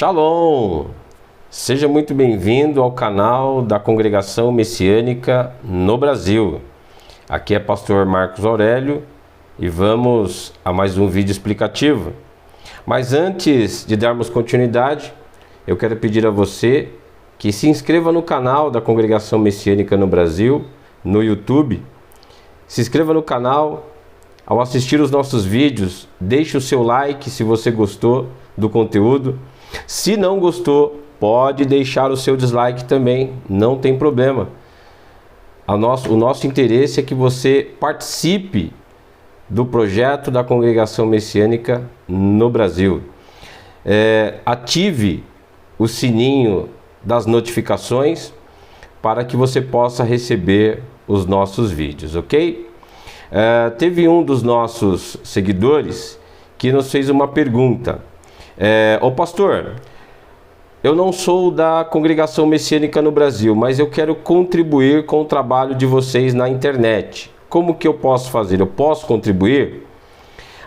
Shalom! Seja muito bem-vindo ao canal da Congregação Messiânica no Brasil. Aqui é Pastor Marcos Aurélio e vamos a mais um vídeo explicativo. Mas antes de darmos continuidade, eu quero pedir a você que se inscreva no canal da Congregação Messiânica no Brasil, no YouTube. Se inscreva no canal. Ao assistir os nossos vídeos, deixe o seu like se você gostou do conteúdo. Se não gostou, pode deixar o seu dislike também, não tem problema. O nosso interesse é que você participe do projeto da Congregação Messiânica no Brasil. Ative o sininho das notificações para que você possa receber os nossos vídeos, ok? Teve um dos nossos seguidores que nos fez uma pergunta. Ô pastor, eu não sou da Congregação Messiânica no Brasil, mas eu quero contribuir com o trabalho de vocês na internet. Como que eu posso fazer? Eu posso contribuir?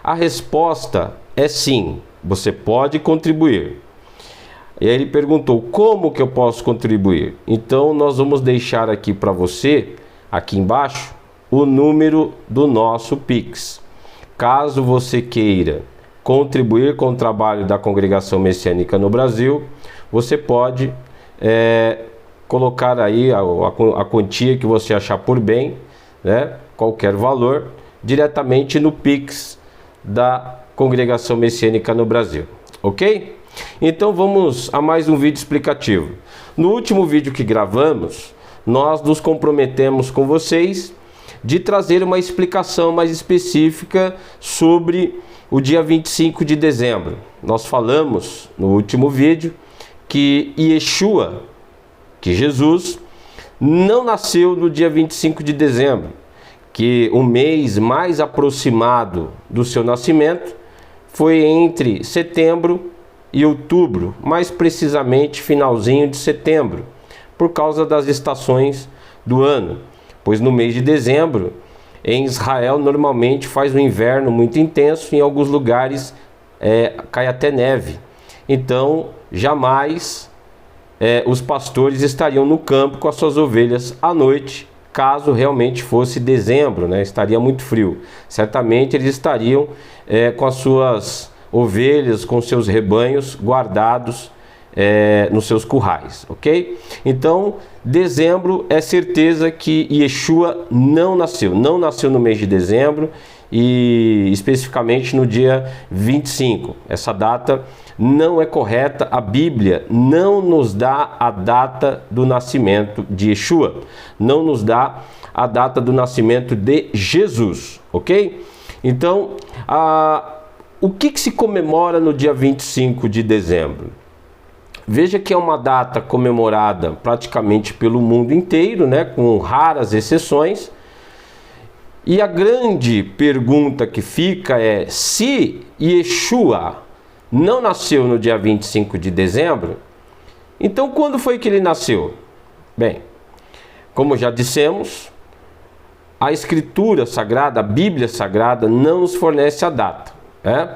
A resposta é sim, você pode contribuir. E aí ele perguntou, como que eu posso contribuir? Então nós vamos deixar aqui para você, aqui embaixo, o número do nosso Pix. Caso você queira contribuir com o trabalho da Congregação Messiânica no Brasil, você pode colocar aí a quantia que você achar por bem, né, qualquer valor, diretamente no Pix da Congregação Messiânica no Brasil, ok? Então vamos a mais um vídeo explicativo. No último vídeo que gravamos, nós nos comprometemos com vocês de trazer uma explicação mais específica sobre o dia 25 de dezembro. Nós falamos no último vídeo que Yeshua, que Jesus, não nasceu no dia 25 de dezembro, que o mês mais aproximado do seu nascimento foi entre setembro e outubro, mais precisamente finalzinho de setembro, por causa das estações do ano. Pois no mês de dezembro, em Israel, normalmente faz um inverno muito intenso, em alguns lugares cai até neve. Então, jamais os pastores estariam no campo com as suas ovelhas à noite, caso realmente fosse dezembro, né? Estaria muito frio. Certamente eles estariam com as suas ovelhas, com seus rebanhos guardados nos seus currais, ok? Então, dezembro é certeza que Yeshua não nasceu no mês de dezembro e especificamente no dia 25. Essa data não é correta, a Bíblia não nos dá a data do nascimento de Yeshua, não nos dá a data do nascimento de Jesus, ok? Então, o que se comemora no dia 25 de dezembro? Veja que é uma data comemorada praticamente pelo mundo inteiro, né, com raras exceções. E a grande pergunta que fica é: se Yeshua não nasceu no dia 25 de dezembro, então quando foi que ele nasceu? Bem, como já dissemos, a Escritura Sagrada, a Bíblia Sagrada, não nos fornece a data, né?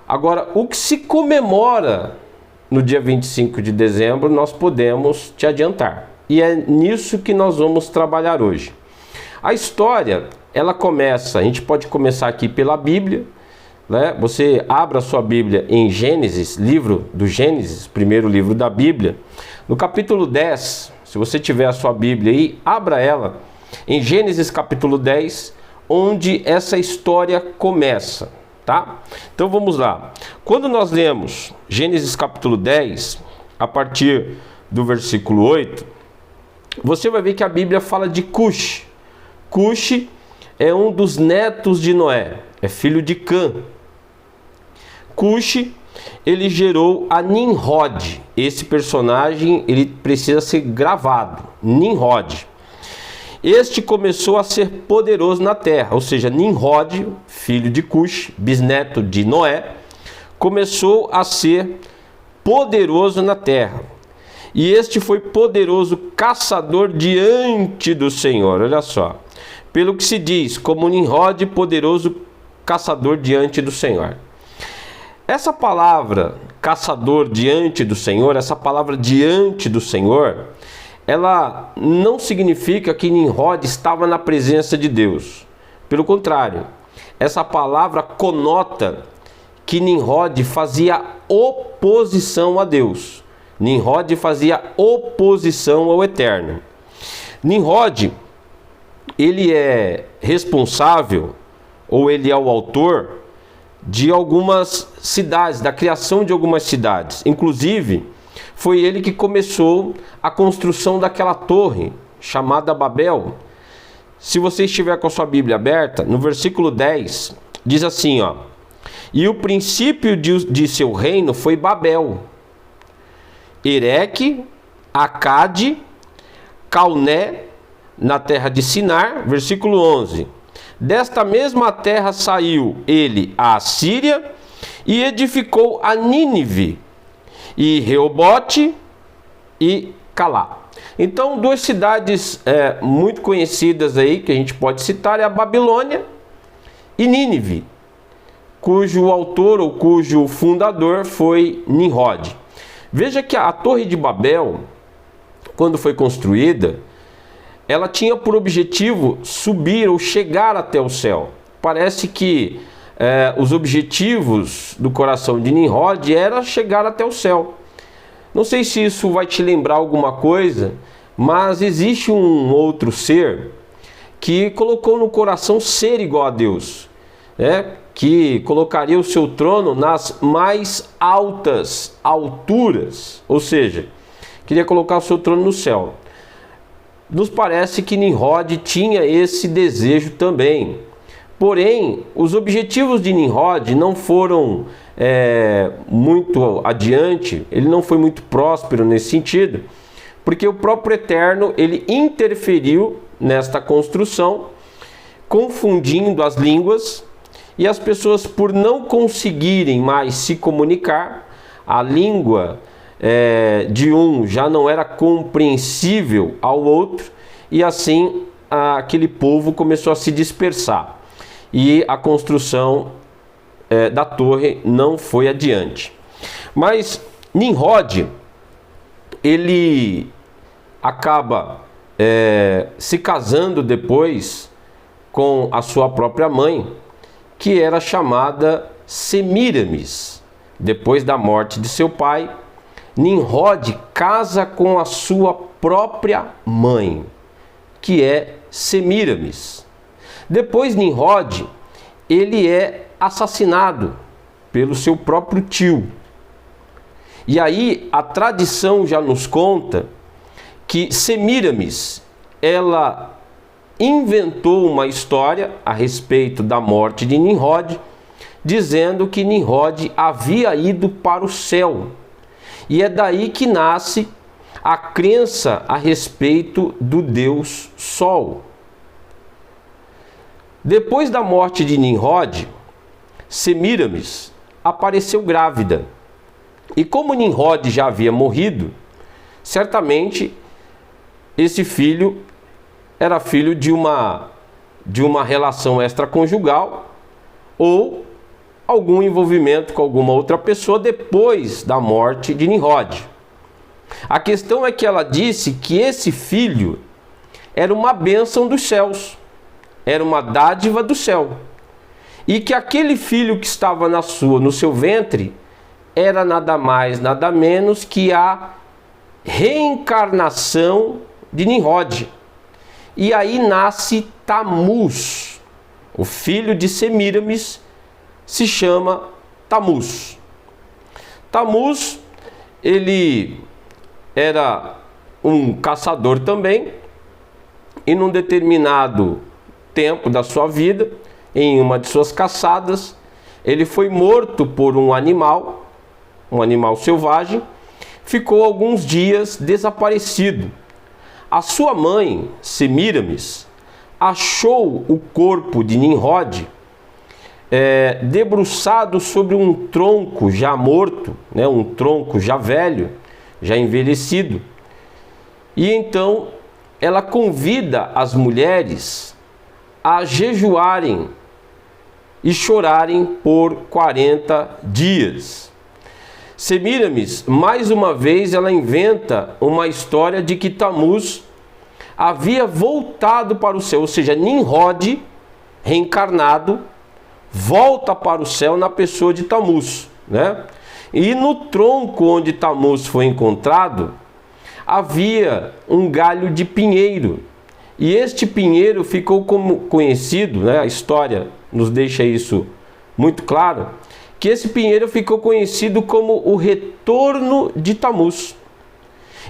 Agora, o que se comemora no dia 25 de dezembro, nós podemos te adiantar. E é nisso que nós vamos trabalhar hoje. A história, ela começa, a gente pode começar aqui pela Bíblia, né? Você abra a sua Bíblia em Gênesis, livro do Gênesis, primeiro livro da Bíblia. No capítulo 10, se você tiver a sua Bíblia aí, abra ela em Gênesis capítulo 10, onde essa história começa. Tá? Então vamos lá. Quando nós lemos Gênesis capítulo 10, a partir do versículo 8, você vai ver que a Bíblia fala de Cush. Cush é um dos netos de Noé, é filho de Cã. Cush, ele gerou a Nimrod. Esse personagem, ele precisa ser gravado, Nimrod. Este começou a ser poderoso na terra, ou seja, Nimrod, filho de Cush, bisneto de Noé, começou a ser poderoso na terra. E este foi poderoso caçador diante do Senhor, olha só. Pelo que se diz, como Nimrod, poderoso caçador diante do Senhor. Essa palavra caçador diante do Senhor, essa palavra diante do Senhor, ela não significa que Nimrod estava na presença de Deus. Pelo contrário, essa palavra conota que Nimrod fazia oposição a Deus. Nimrod fazia oposição ao Eterno. Nimrod, ele é responsável, ou ele é o autor de algumas cidades, da criação de algumas cidades. Inclusive, foi ele que começou a construção daquela torre chamada Babel. Se você estiver com a sua Bíblia aberta, no versículo 10, diz assim, ó: e o princípio de seu reino foi Babel, Ereque, Acade, Calné, na terra de Sinar. Versículo 11: desta mesma terra saiu ele a Assíria e edificou a Nínive, e Reobote e Calá. Então, duas cidades muito conhecidas aí, que a gente pode citar, é a Babilônia e Nínive, cujo autor ou cujo fundador foi Nimrod. Veja que a Torre de Babel, quando foi construída, ela tinha por objetivo subir ou chegar até o céu. Parece que os objetivos do coração de Nimrod era chegar até o céu. Não sei se isso vai te lembrar alguma coisa, mas existe um outro ser que colocou no coração ser igual a Deus, que colocaria o seu trono nas mais altas alturas, ou seja, queria colocar o seu trono no céu. Nos parece que Nimrod tinha esse desejo também. Porém, os objetivos de Nimrod não foram muito adiante, ele não foi muito próspero nesse sentido, porque o próprio Eterno, ele interferiu nesta construção, confundindo as línguas, e as pessoas, por não conseguirem mais se comunicar, a língua de um já não era compreensível ao outro, e assim aquele povo começou a se dispersar, e a construção da torre não foi adiante. Mas Nimrod, ele acaba se casando depois com a sua própria mãe, que era chamada Semíramis. Depois da morte de seu pai, Nimrod casa com a sua própria mãe, que é Semíramis. Depois Nimrod, ele é assassinado pelo seu próprio tio. E aí a tradição já nos conta que Semíramis, ela inventou uma história a respeito da morte de Nimrod, dizendo que Nimrod havia ido para o céu. E é daí que nasce a crença a respeito do Deus Sol. Depois da morte de Nimrod, Semíramis apareceu grávida. E como Nimrod já havia morrido, certamente esse filho era filho de uma relação extraconjugal ou algum envolvimento com alguma outra pessoa depois da morte de Nimrod. A questão é que ela disse que esse filho era uma bênção dos céus, era uma dádiva do céu, e que aquele filho que estava no seu ventre era nada mais, nada menos que a reencarnação de Nimrod. E aí nasce Tamuz. O filho de Semíramis se chama Tamuz. Tamuz, ele era um caçador também, e num determinado tempo da sua vida, em uma de suas caçadas, ele foi morto por um animal selvagem, ficou alguns dias desaparecido. A sua mãe, Semíramis, achou o corpo de Nimrod debruçado sobre um tronco já morto, um tronco já velho, já envelhecido. E então ela convida as mulheres a jejuarem e chorarem por 40 dias. Semíramis, mais uma vez, ela inventa uma história de que Tamuz havia voltado para o céu, ou seja, Nimrod, reencarnado, volta para o céu na pessoa de Tamuz, né? E no tronco onde Tamuz foi encontrado, havia um galho de pinheiro. E este pinheiro ficou como conhecido, né? A história nos deixa isso muito claro, que esse pinheiro ficou conhecido como o retorno de Tamuz.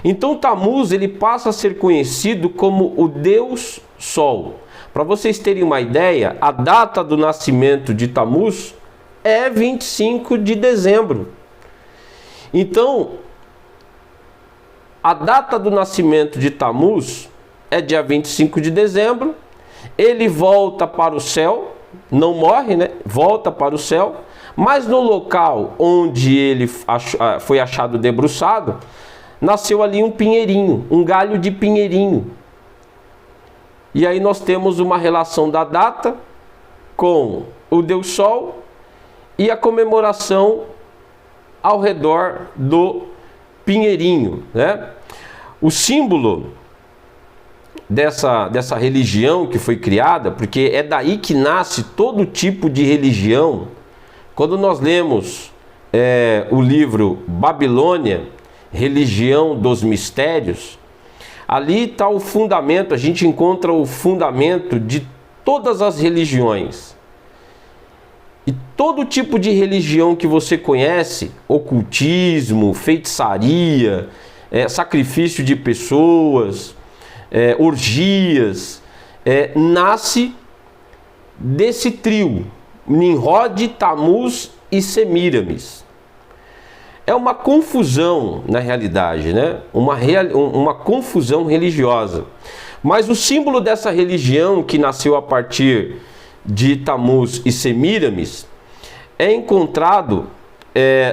Então Tamuz, ele passa a ser conhecido como o Deus Sol. Para vocês terem uma ideia, a data do nascimento de Tamuz é 25 de dezembro. Então, a data do nascimento de Tamuz é dia 25 de dezembro. Ele volta para o céu, não morre, né? Volta para o céu, mas no local onde ele foi achado debruçado, nasceu ali um pinheirinho, um galho de pinheirinho. E aí nós temos uma relação da data com o Deus Sol e a comemoração ao redor do pinheirinho, né? O símbolo dessa religião que foi criada, porque é daí que nasce todo tipo de religião. Quando nós lemos o livro Babilônia, Religião dos Mistérios, ali está o fundamento, a gente encontra o fundamento de todas as religiões. E todo tipo de religião que você conhece, ocultismo, feitiçaria, sacrifício de pessoas, orgias, nasce desse trio, Nimrod, Tamuz e Semíramis. É uma confusão na realidade, né? Uma confusão religiosa. Mas o símbolo dessa religião que nasceu a partir de Tamuz e Semíramis é encontrado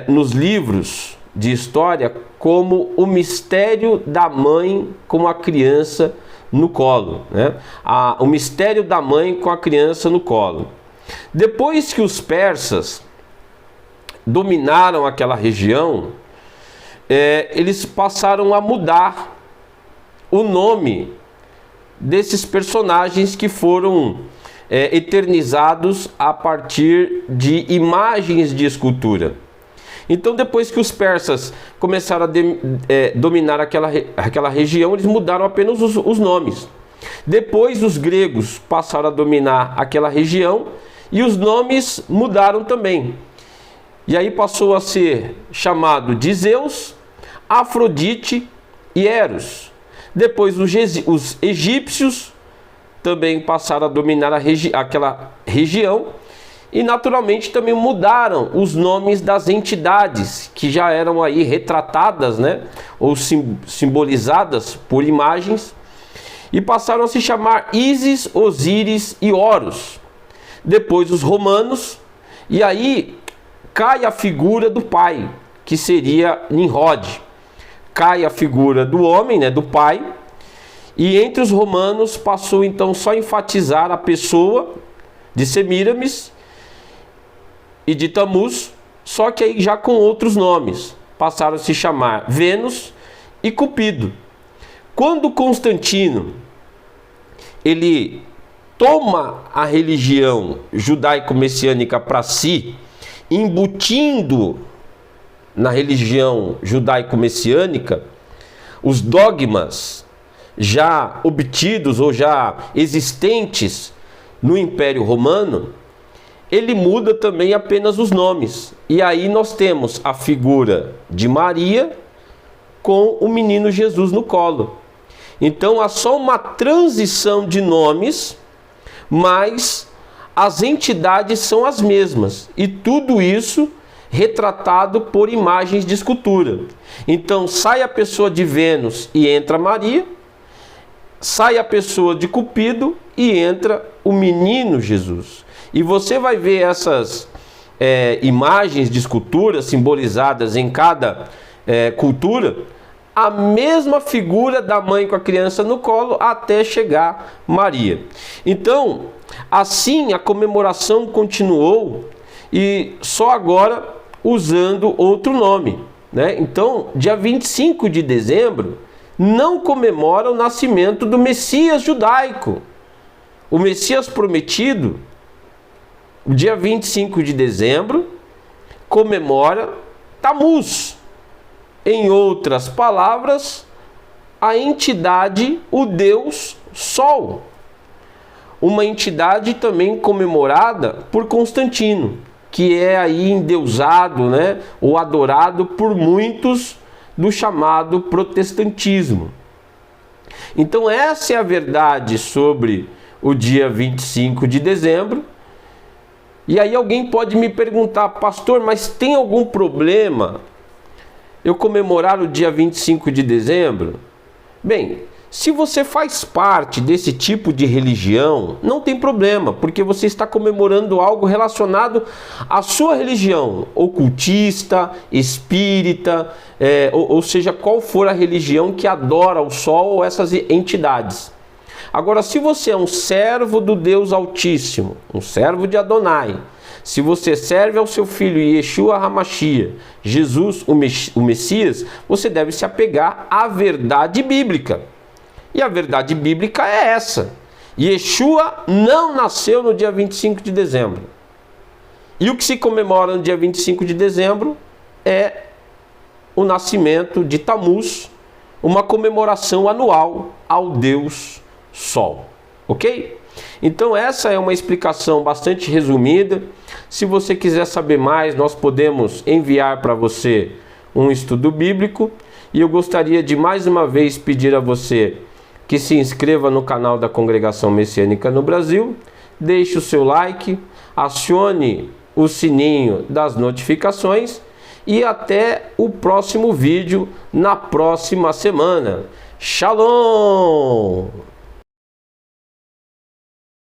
nos livros de história como o mistério da mãe com a criança no colo, né? O mistério da mãe com a criança no colo. Depois que os persas dominaram aquela região, eles passaram a mudar o nome desses personagens que foram eternizados a partir de imagens de escultura. Então, depois que os persas começaram a dominar aquela região, eles mudaram apenas os nomes. Depois, os gregos passaram a dominar aquela região e os nomes mudaram também. E aí passou a ser chamado de Zeus, Afrodite e Eros. Depois os egípcios também passaram a dominar aquela região e naturalmente também mudaram os nomes das entidades que já eram aí retratadas, né, ou simbolizadas por imagens, e passaram a se chamar Ísis, Osíris e Horus. Depois os romanos, e aí cai a figura do pai, que seria Nimrod. Cai a figura do homem, né, do pai, e entre os romanos passou então só a enfatizar a pessoa de Semíramis e de Tamuz, só que aí já com outros nomes. Passaram a se chamar Vênus e Cupido. Quando Constantino ele toma a religião judaico-messiânica para si, embutindo na religião judaico-messiânica os dogmas já obtidos ou já existentes no Império Romano, ele muda também apenas os nomes. E aí nós temos a figura de Maria com o menino Jesus no colo. Então há só uma transição de nomes, mas as entidades são as mesmas. E tudo isso retratado por imagens de escultura. Então sai a pessoa de Vênus e entra Maria, sai a pessoa de Cupido e entra o menino Jesus. E você vai ver essas imagens de escultura simbolizadas em cada cultura a mesma figura da mãe com a criança no colo até chegar Maria. Então, assim a comemoração continuou e só agora usando outro nome, né? Então, dia 25 de dezembro não comemora o nascimento do Messias judaico. O Messias prometido, o dia 25 de dezembro, comemora Tammuz. Em outras palavras, a entidade, o Deus Sol. Uma entidade também comemorada por Constantino, que é aí endeusado, né, ou adorado por muitos do chamado protestantismo. Então essa é a verdade sobre o dia 25 de dezembro. E aí alguém pode me perguntar: pastor, mas tem algum problema eu comemorar o dia 25 de dezembro? Bem, se você faz parte desse tipo de religião, não tem problema, porque você está comemorando algo relacionado à sua religião, ocultista, espírita, ou seja, qual for a religião que adora o sol ou essas entidades. Agora, se você é um servo do Deus Altíssimo, um servo de Adonai, se você serve ao seu filho Yeshua HaMashiach, Jesus, o Messias, você deve se apegar à verdade bíblica. E a verdade bíblica é essa: Yeshua não nasceu no dia 25 de dezembro. E o que se comemora no dia 25 de dezembro é o nascimento de Tammuz, uma comemoração anual ao Deus Sol. Ok? Então essa é uma explicação bastante resumida. Se você quiser saber mais, nós podemos enviar para você um estudo bíblico. E eu gostaria de mais uma vez pedir a você que se inscreva no canal da Congregação Messiânica no Brasil, deixe o seu like, acione o sininho das notificações e até o próximo vídeo na próxima semana. Shalom!